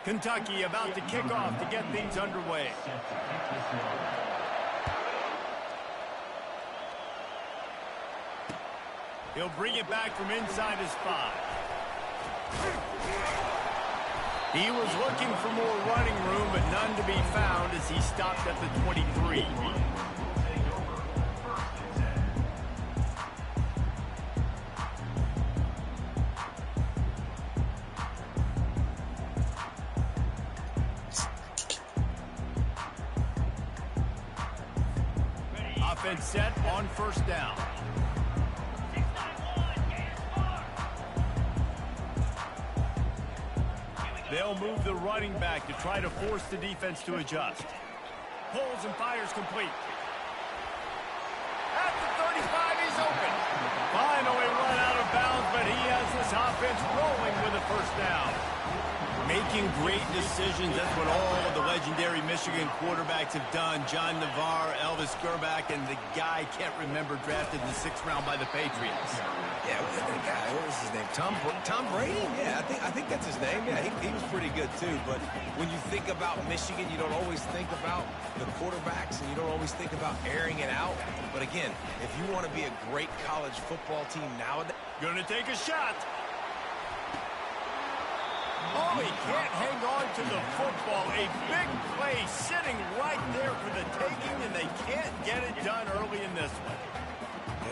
Kentucky about to kick off to get things underway. He'll bring it back from inside his 5. He was looking for more running room, but none to be found as he stopped at the 23. Offense set on first down. They'll move the running back to try to force the defense to adjust. Pulls and fires complete. At the 35, he's open. Finally run out of bounds, but he has this offense rolling with a first down. Making great decisions, that's what all of the legendary Michigan quarterbacks have done. John Navarre, Elvis Gerbach, and the guy, can't remember, drafted in the 6th round by the Patriots. Yeah, the guy, what was his name? Tom Brady? Yeah, I think that's his name. Yeah, he was pretty good too. But when you think about Michigan, you don't always think about the quarterbacks, and you don't always think about airing it out. But again, if you want to be a great college football team nowadays... Gonna take a shot. Oh, he can't hang on to the football. A big play sitting right there for the taking, and they can't get it done early in this one.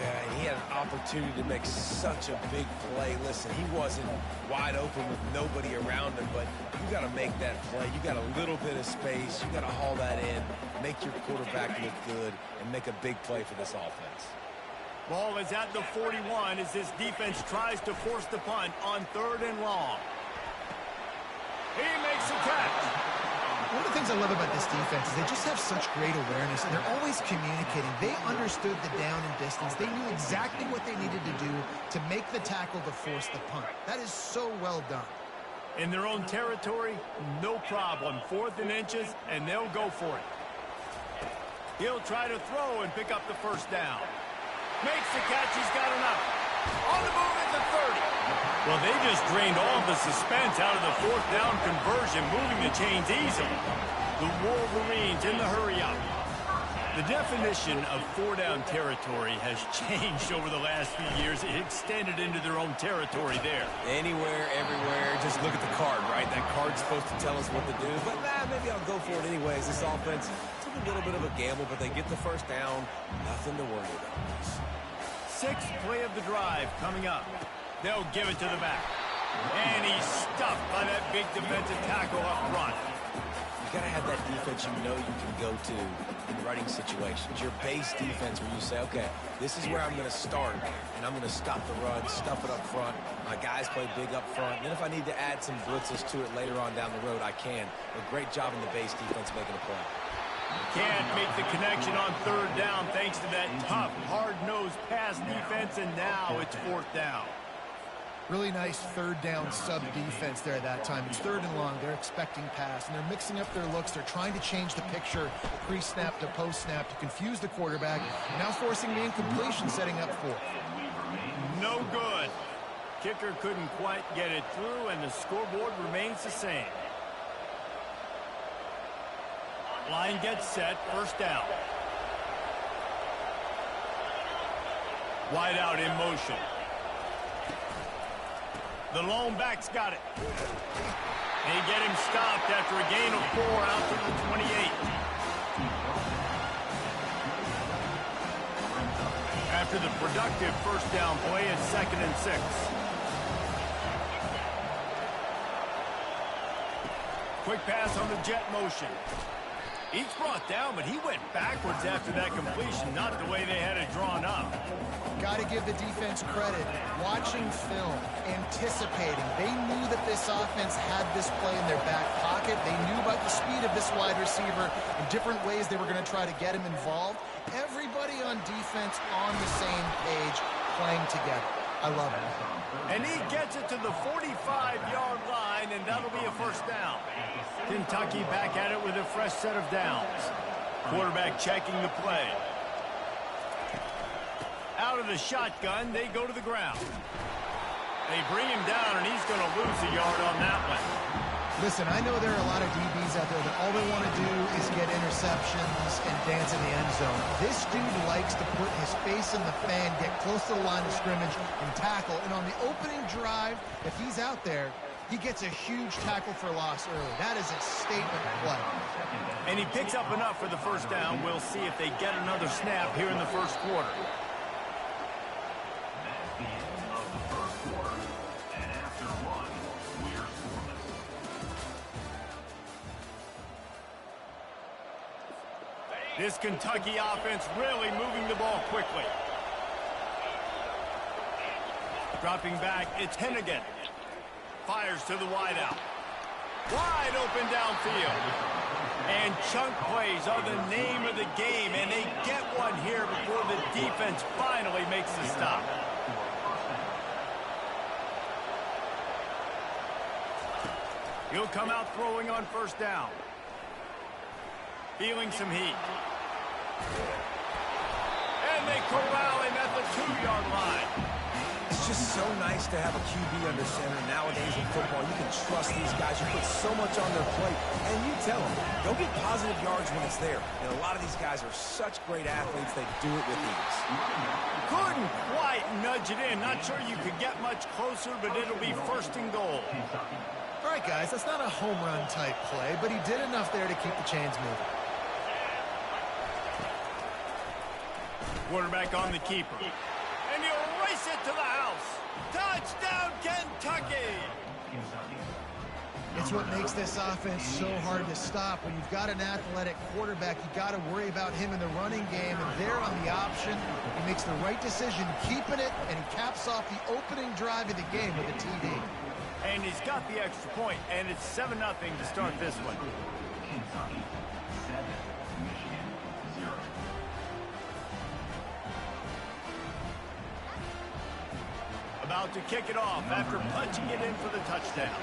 Yeah, he had an opportunity to make such a big play. Listen, he wasn't wide open with nobody around him, but you got to make that play. You got a little bit of space. You got to haul that in, make your quarterback look good, and make a big play for this offense. Ball is at the 41 as this defense tries to force the punt on 3rd and long. He makes a catch. One of the things I love about this defense is they just have such great awareness, and they're always communicating. They understood the down and distance. They knew exactly what they needed to do to make the tackle to force the punt. That is so well done. In their own territory, no problem. 4th and inches, and they'll go for it. He'll try to throw and pick up the first down. Makes the catch. He's got enough. On the move at the 30. Well, they just drained all the suspense out of the 4th down conversion, moving the chains easily. The Wolverines in the hurry-up. The definition of 4-down territory has changed over the last few years. It extended into their own territory there. Anywhere, everywhere, just look at the card, right? That card's supposed to tell us what to do. But maybe I'll go for it anyways. This offense took a little bit of a gamble, but they get the first down. Nothing to worry about. 6th play of the drive coming up. They'll give it to the back. And he's stuffed by that big defensive tackle up front. You got to have that defense you know you can go to in running situations. Your base defense where you say, okay, this is where I'm going to start, and I'm going to stop the run, stuff it up front. My guys play big up front. And then if I need to add some blitzes to it later on down the road, I can. A great job in the base defense making a play. Can't make the connection on 3rd down thanks to that tough, hard-nosed pass defense, and now it's 4th down. Really nice 3rd down sub-defense there that time. It's 3rd and long. They're expecting pass, and they're mixing up their looks. They're trying to change the picture pre-snap to post-snap to confuse the quarterback, now forcing the incompletion, setting up 4th. No good. Kicker couldn't quite get it through, and the scoreboard remains the same. Line gets set, 1st down. Wide out in motion. The lone back's got it. They get him stopped after a gain of 4 out to the 28. After the productive 1st down play, it's 2nd and 6. Quick pass on the jet motion. He's brought down, but he went backwards after that completion, not the way they had it drawn up. Got to give the defense credit. Watching film, anticipating. They knew that this offense had this play in their back pocket. They knew about the speed of this wide receiver and different ways they were going to try to get him involved. Everybody on defense on the same page, playing together. I love it. And he gets it to the 45-yard line, and that'll be a 1st down. Kentucky back at it with a fresh set of downs. Quarterback checking the play. Out of the shotgun, they go to the ground. They bring him down, and he's going to lose a yard on that one. Listen, I know there are a lot of DBs out there that all they want to do is get interceptions and dance in the end zone. This dude likes to put his face in the fan, get close to the line of scrimmage, and tackle. And on the opening drive, if he's out there, he gets a huge tackle for loss early. That is a statement play. And he picks up enough for the first down. We'll see if they get another snap here in the first quarter. This Kentucky offense really moving the ball quickly. Dropping back, it's Hennigan. Fires to the wideout. Wide open downfield. And chunk plays are the name of the game, and they get one here before the defense finally makes the stop. He'll come out throwing on first down. Feeling some heat. And they corral him at the 2-yard line. It's just so nice to have a QB under center. Nowadays in football, you can trust these guys. You put so much on their plate. And you tell them, go get positive yards when it's there. And a lot of these guys are such great athletes, they do it with ease. Couldn't quite nudge it in. Not sure you could get much closer, but it'll be first and goal. All right, guys, that's not a home run type play, but he did enough there to keep the chains moving. Quarterback on the keeper. And he'll race it to the house. Touchdown, Kentucky! It's what makes this offense so hard to stop. When you've got an athletic quarterback, you got to worry about him in the running game, and there on the option, he makes the right decision, keeping it, and he caps off the opening drive of the game with a TD. And he's got the extra point, and it's 7-0 to start this one. Kentucky 7, Michigan 0. About to kick it off after punching it in for the touchdown.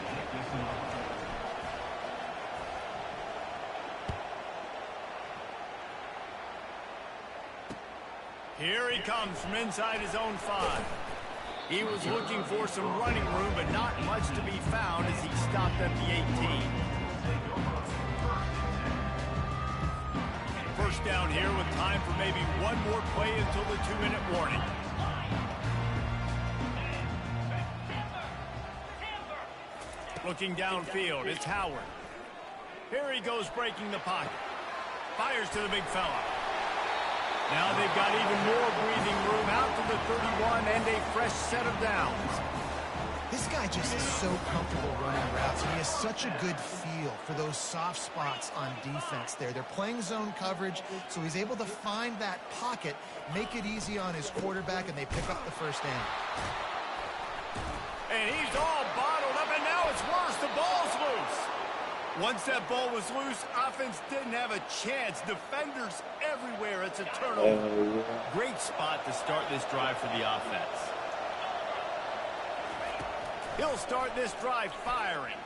Here he comes from inside his own 5. He was looking for some running room, but not much to be found as he stopped at the 18. First down here with time for maybe one more play until the 2-minute warning. Looking downfield, it's Howard. Here he goes breaking the pocket. Fires to the big fella. Now they've got even more breathing room out to the 31 and a fresh set of downs. This guy just is so comfortable running routes, and he has such a good feel for those soft spots on defense there. They're playing zone coverage, so he's able to find that pocket, make it easy on his quarterback, and they pick up the first down. And he's all bottled up, and now it's worse. The ball's loose. Once that ball was loose, offense didn't have a chance. Defenders everywhere. It's a turnover. Great spot to start this drive for the offense. He'll start this drive firing.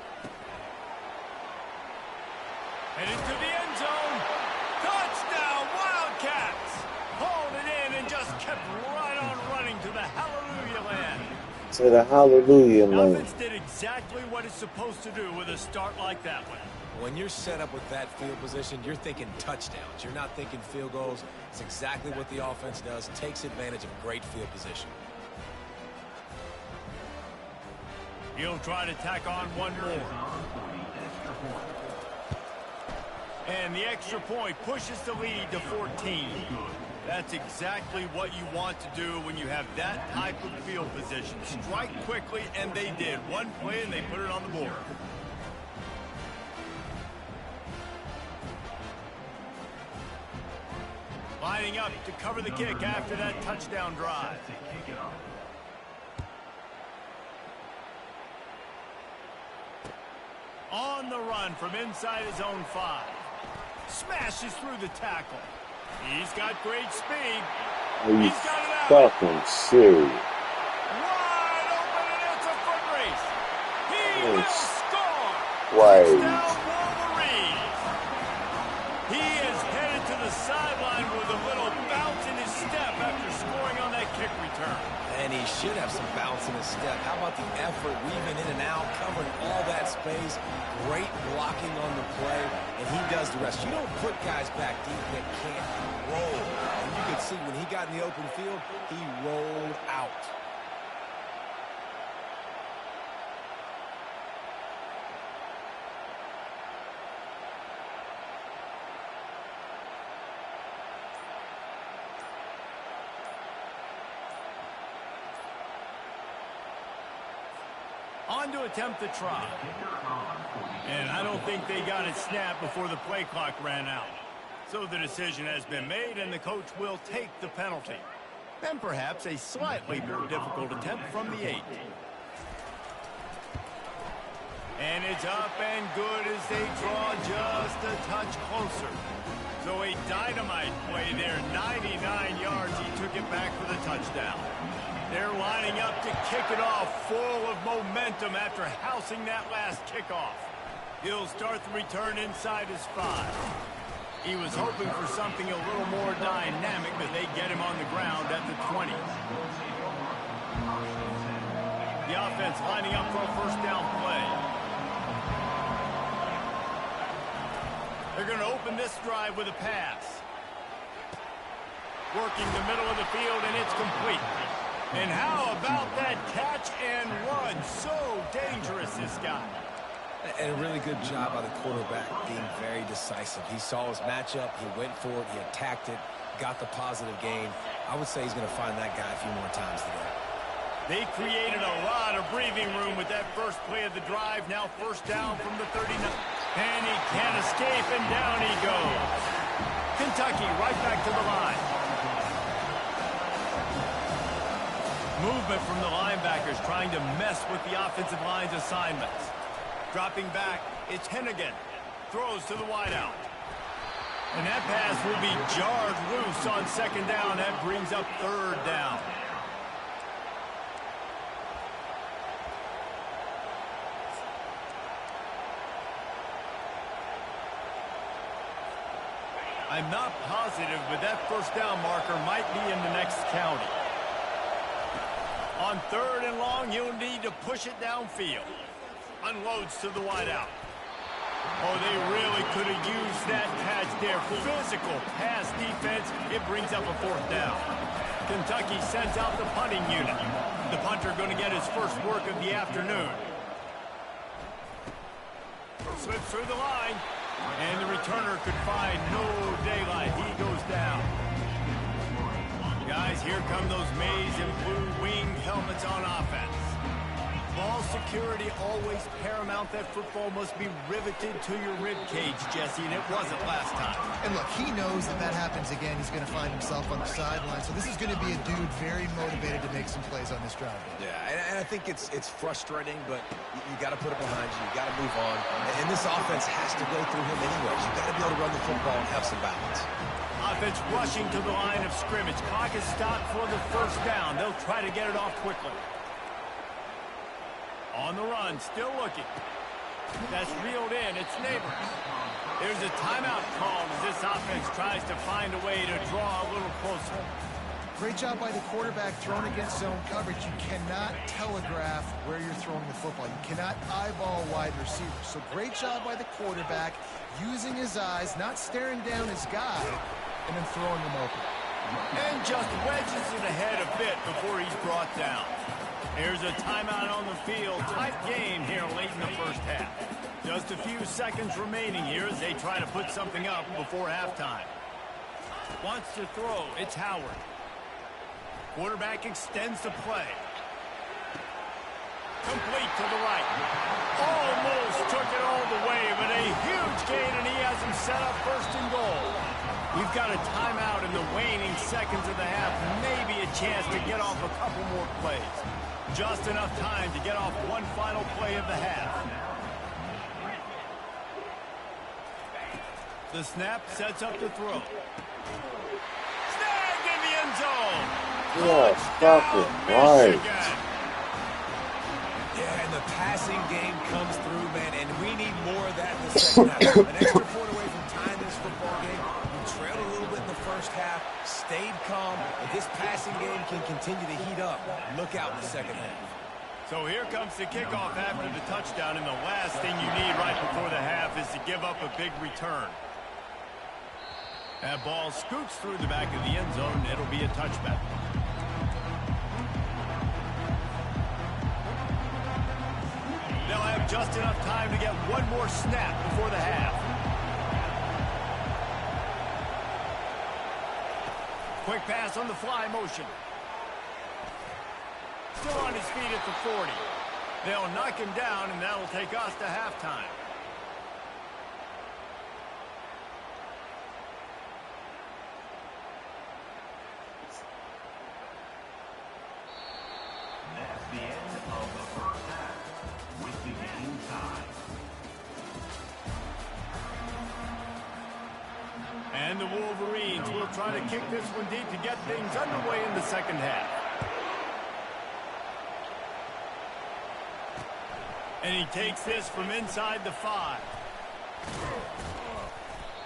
And into the end zone. Touchdown, Wildcats. Hauled it in and just kept right on running to the hallelujah land. To the hallelujah The land. offense did exactly what it's supposed to do with a start like that one. When you're set up with that field position, you're thinking touchdowns. You're not thinking field goals. It's exactly what the offense does. Takes advantage of great field position. He'll try to tack on one more. And the extra point pushes the lead to 14. That's exactly what you want to do when you have that type of field position. Strike quickly, and they did. One play, and they put it on the board. Lining up to cover the kick after that touchdown drive. On the run from inside his own 5. Smashes through the tackle. He's got great speed. Are you He's got it out. fucking serious? Wide open, and it's a foot race. He will score. Right. Touchdown, Wolverines. He is headed to the sideline with a little bounce in his step after scoring on that kick return. And he he should have some bounce in his step. How about the effort, weaving in and out, covering all that space, great blocking on the play, and he does the rest. You don't put guys back deep that can't roll. And you can see when he got in the open field, he rolled out. On to attempt the try. And I don't think they got it snapped before the play clock ran out. So the decision has been made, and the coach will take the penalty. And perhaps a slightly more difficult attempt from the 8. And it's up and good as they draw just a touch closer. So a dynamite play there, 99 yards. He took it back for the touchdown. They're lining up to kick it off, full of momentum after housing that last kickoff. He'll start the return inside his 5. He was hoping for something a little more dynamic, but they get him on the ground at the 20. The offense lining up for a first down play. They're going to open this drive with a pass. Working the middle of the field, and it's complete. And how about that catch and run? So dangerous, this guy. And a really good job by the quarterback being very decisive. He saw his matchup, he went for it, he attacked it, got the positive gain. I would say he's going to find that guy a few more times today. They created a lot of breathing room with that first play of the drive. Now first down from the 39. And he can't escape, and down he goes. Kentucky right back to the line. Movement from the linebackers trying to mess with the offensive line's assignments. Dropping back, it's Hennigan. Throws to the wideout. And that pass will be jarred loose on second down. That brings up third down. I'm not positive, but that first down marker might be in the next county. On third and long, he'll need to push it downfield. Unloads to the wideout. Oh, they really could have used that catch there. Physical pass defense. It brings up a fourth down. Kentucky sends out the punting unit. The punter going to get his first work of the afternoon. Slips through the line. And the returner could find no daylight. He goes down. Guys, here come those maize and blue winged helmets on offense. Ball security always paramount. That football must be riveted to your rib cage, Jesse, and it wasn't last time. And look, he knows that happens again. He's going to find himself on the sideline. So this is going to be a dude very motivated to make some plays on this drive. Yeah, and I think it's frustrating, but you got to put it behind you. You got to move on. And this offense has to go through him anyways. You got to be able to run the football and have some balance. Offense rushing to the line of scrimmage. Clock is stopped for the first down. They'll try to get it off quickly. On the run, still looking. That's reeled in. It's Neighbors. There's a timeout called as this offense tries to find a way to draw a little closer. Great job by the quarterback thrown against zone coverage. You cannot telegraph where you're throwing the football. You cannot eyeball wide receivers. So great job by the quarterback using his eyes, not staring down his guy, and then throwing him open. And just wedges it ahead a bit before he's brought down. There's a timeout on the field. Tight game here late in the first half. Just a few seconds remaining here as they try to put something up before halftime. Wants to throw. It's Howard. Quarterback extends the play. Complete to the right. Almost took it all the way, but a huge gain, and he has him set up first and goal. We've got a timeout in the waning seconds of the half. Maybe a chance to get off a couple more plays. Just enough time to get off one final play of the half. The snap sets up the throw. Snagged in the end zone. Yeah, stop it. Right. Yeah, and the passing game comes through, man, and we need more of that in the second half. An extra point away from tying this football game. We trailed a little bit in the first half, stayed calm. If this passing game can continue to heat up, look out in the second half. So here comes the kickoff after the touchdown, and the last thing you need right before the half is to give up a big return. That ball scoots through the back of the end zone, and it'll be a touchback. They'll have just enough time to get one more snap before the half. Quick pass on the fly motion. Still on his feet at the 40. They'll knock him down, and that'll take us to halftime. That's the end of the first half, with the game tied. And the Wolverines will try to kick this one deep to get things underway in the second half. And he takes this from inside the 5.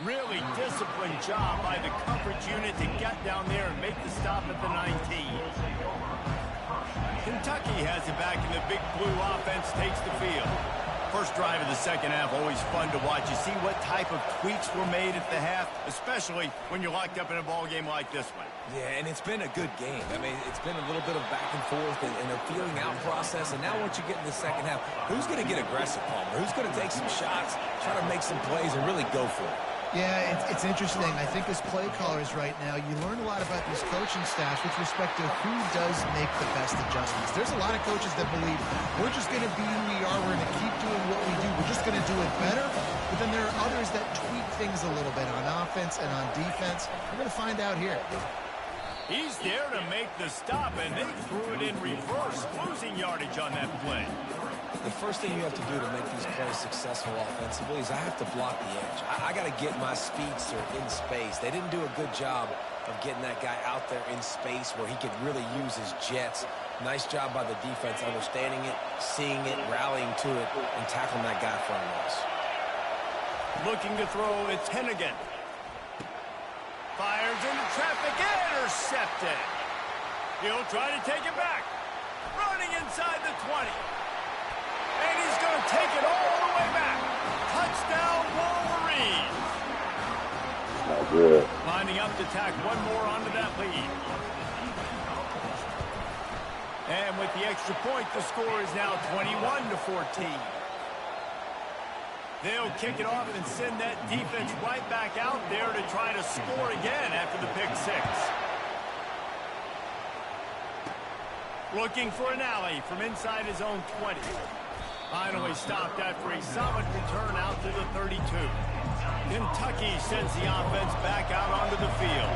Really disciplined job by the coverage unit to get down there and make the stop at the 19. Kentucky has it back, and the big blue offense takes the field. First drive of the second half, always fun to watch. You see what type of tweaks were made at the half, especially when you're locked up in a ball game like this one. Yeah, and it's been a good game. I mean, it's been a little bit of back and forth and a feeling out process. And now once you get in the second half, who's going to get aggressive, Palmer? Who's going to take some shots, try to make some plays, and really go for it? Yeah, it's interesting. I think as play callers right now, you learn a lot about these coaching staffs with respect to who does make the best adjustments. There's a lot of coaches that believe we're just going to be who we are. We're going to keep doing what we do. We're just going to do it better. But then there are others that tweak things a little bit on offense and on defense. We're going to find out here. He's there to make the stop, and they threw it in reverse, losing yardage on that play. The first thing you have to do to make these plays successful offensively is I have to block the edge. I got to get my speedster in space. They didn't do a good job of getting that guy out there in space where he could really use his jets. Nice job by the defense understanding it, seeing it, rallying to it, and tackling that guy for a loss. Looking to throw, it's Hennigan. Fires into traffic, intercepted. He'll try to take it back. Running inside the 20. And he's going to take it all the way back. Touchdown, Wolverines. Not good. Lining up to tack one more onto that lead. And with the extra point, the score is now 21-14. They'll kick it off and send that defense right back out there to try to score again after the pick 6. Looking for an alley from inside his own 20. Finally stopped after a solid return out to the 32. Kentucky sends the offense back out onto the field.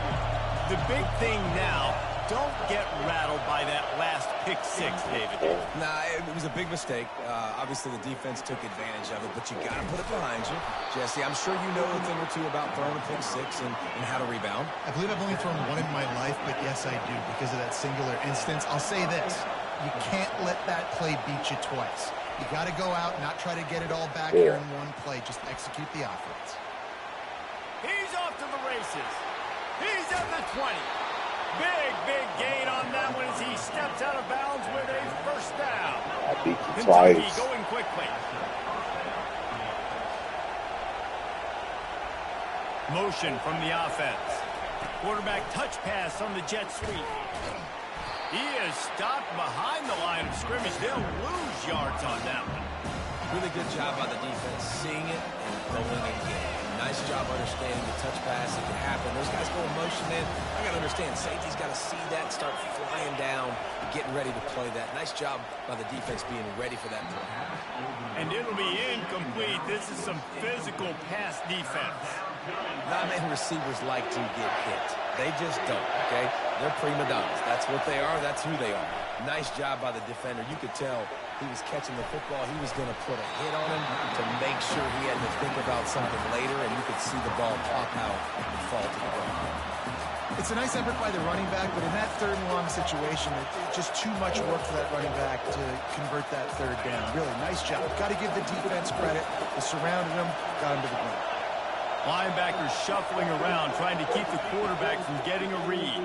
The big thing now, don't get rattled by that last pick 6, David. Nah, it was a big mistake. Obviously, the defense took advantage of it, but you got to put it behind you. Jesse, I'm sure you know a thing or two about throwing a pick 6 and how to rebound. I believe I've only thrown one in my life, but yes, I do because of that singular instance. I'll say this. You can't let that play beat you twice. You got to go out, not try to get it all back here in one play. Just execute the offense. He's off to the races. He's at the 20. Big gain on that one as he steps out of bounds with a first down. I beat you Kentucky twice. going quickly. Motion from the offense. Quarterback touch pass on the jet sweep. He is stopped behind the line of scrimmage. They'll lose yards on that one. Really good job by the defense, seeing it and going again. Nice job understanding the touch pass. It can happen. Those guys go in motion in. I got to understand, safety's got to see that, start flying down, and getting ready to play that. Nice job by the defense being ready for that play. And it'll be incomplete. This is some physical pass defense. Non-man receivers like to get hit. They just don't, okay? They're prima donnas. That's what they are. That's who they are. Nice job by the defender. You could tell he was catching the football. He was going to put a hit on him to make sure he had to think about something later, and you could see the ball pop out and fall to the ground. It's a nice effort by the running back, but in that third and long situation, it's just too much work for that running back to convert that third down. Really, nice job. Got to give the defense credit. They surrounded him, got him to the ground. Linebackers shuffling around, trying to keep the quarterback from getting a read.